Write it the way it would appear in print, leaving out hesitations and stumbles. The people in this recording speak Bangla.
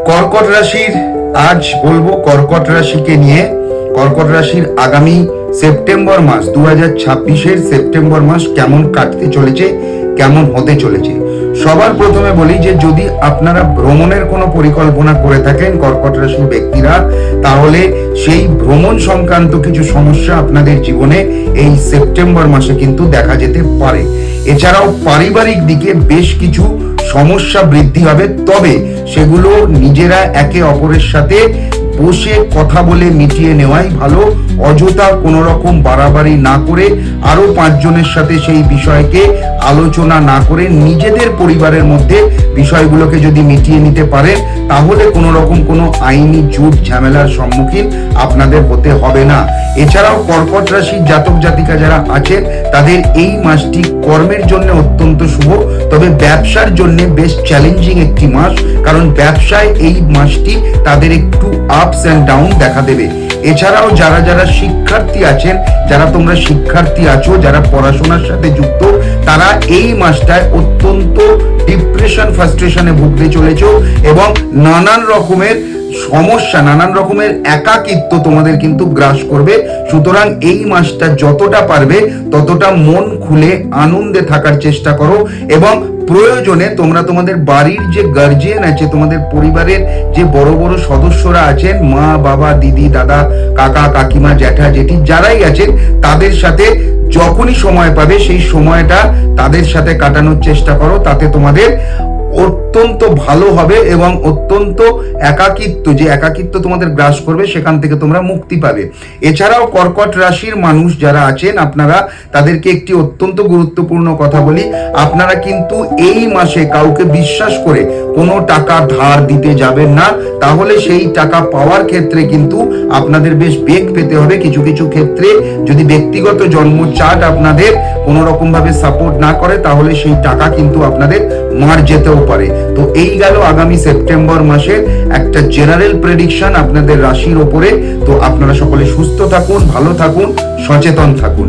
কর্কট রাশির আজ বলবো কর্কট রাশিকে নিয়ে। কর্কট রাশির আগামী সেপ্টেম্বর মাস 2026-এর সেপ্টেম্বর মাস কেমন কাটতে চলেছে, কেমন হতে চলেছে। সবার প্রথমে বলি যে যদি আপনারা ভ্রমণের কোনো পরিকল্পনা করে থাকেন কর্কট রাশির ব্যক্তিরা, তাহলে সেই ভ্রমণ সংক্রান্ত কিছু সমস্যা আপনাদের জীবনে এই সেপ্টেম্বর মাসে কিন্তু দেখা যেতে পারে। এছাড়াও পারিবারিক দিকে বেশ কিছু সমস্যা বৃদ্ধি হবে, তবে সেগুলো নিজেরা একে অপরের সাথে বসে কথা বলে মিটিয়ে নেওয়াই ভালো। অযথা কোনো রকম বাড়াবাড়ি না করে, আরো 5 জনের সাথে সেই বিষয়কে আলোচনা না করে নিজেদের পরিবারের মধ্যে বিষয়গুলোকে যদি মিটিয়ে নিতে পারেন, তাহলে কোনো রকম কোনো আইনি জুট ঝামেলার সম্মুখীন আপনাদের হতে হবে না। এছাড়াও কর্কট রাশির জাতক জাতিকা যারা আছেন, তাদের এই মাসটি কর্মের জন্য অত্যন্ত শুভ, তবে ব্যবসার জন্য বেশ চ্যালেঞ্জিং একটি মাস, কারণ ব্যবসায় এই মাসটি তাদের একটু আপস এন্ড ডাউন দেখা দেবে। এছাড়াও যারা যারা শিক্ষার্থী আছেন, যারা তোমরা শিক্ষার্থী আছো, যারা পড়াশোনার সাথে যুক্ত, তারা এই মাসটায় অত্যন্ত ডিপ্রেশন ফ্রাস্ট্রেশনে ভুগতে চলেছ এবং নানান রকমের সমস্যা, নানান রকমের একাকিত্ব তোমাদের কিন্তু গ্রাস করবে। সুতরাং এই মাসটা যতটা পারবে ততটা মন খুলে আনন্দে থাকার চেষ্টা করো এবং প্রয়োজনে তোমরা তোমাদের বাড়ির যে গার্জিয়ান আছে, তোমাদের পরিবারের যে বড় বড় সদস্যরা আছেন, মা বাবা দিদি দাদা কাকা কাকিমা জ্যাঠা জেঠি যারাই আছেন, তাদের সাথে যখনই সময় পাবে সেই সময়টা তাদের সাথে কাটানোর চেষ্টা করো। তাতে তোমাদের অত্যন্ত ভালো হবে এবং অত্যন্ত একাকিত্ব তোমাদের গ্রাস করবে, সেখান থেকে তোমরা মুক্তি পাবে। এছাড়াও কর্কট রাশির মানুষ যারা আছেন, আপনারা তাদেরকে একটি অত্যন্ত গুরুত্বপূর্ণ কথা বলি, আপনারা কিন্তু এই মাসে কাউকে বিশ্বাস করে কোনো টাকা ধার দিতে যাবেন না, তাহলে সেই টাকা পাওয়ার ক্ষেত্রে কিন্তু আপনাদের বেশ বেগ পেতে হবে। কিছু কিছু ক্ষেত্রে যদি ব্যক্তিগত জন্ম চার্ট আপনাদের কোনো রকম ভাবে সাপোর্ট না করে, তাহলে সেই টাকা কিন্তু আপনাদের মার যেতেও পারে। তো এই গেল আগামী সেপ্টেম্বর মাসের একটা জেনারেল প্রেডিকশন আপনাদের রাশির ওপরে। তো আপনারা সকলে সুস্থ থাকুন, ভালো থাকুন, সচেতন থাকুন।